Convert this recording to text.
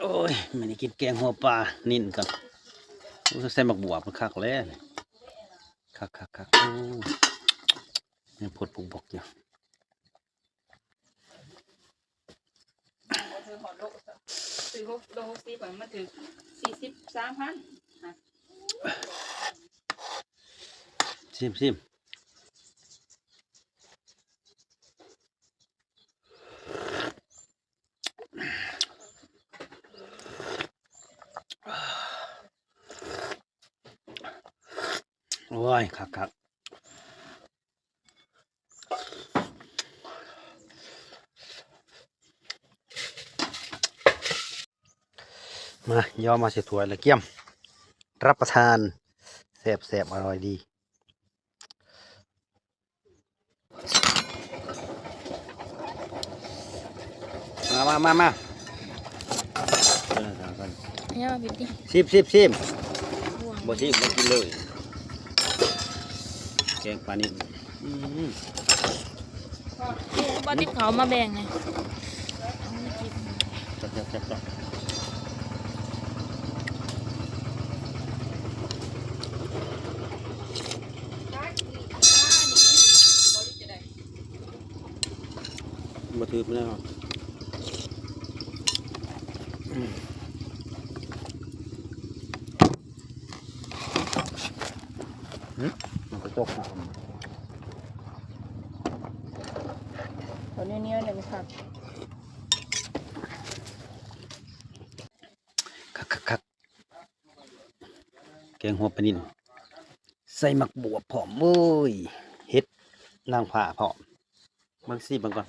โอ้ยไม่ได้กินแกงหัวปลานิ่นกันใส่หมักบวบมันคักแล้วคักโอ้ยังพดปุกบอกอยู่ซื้อโล60บาทมาถึง43,000ซิมโอ้ยคักมาย่อมาเสียถ้วยแล้วเกี่ยมรับประทานแซ่บอร่อยดีมาเนี่ยมาบิดดิซิมบ่ซิมบ่กินเลยแกงปลานิ่มบอติดเขามาแบ่งไงจับมาถือไม่ได้หรอกมันก็จกนะตัวนี้เดี๋ยวครับคักแกงหัวปลานิ่มใส่หมักบวบผอมเว้ยเฮ็ดนางผ่าผอมบางซี่บางก่อน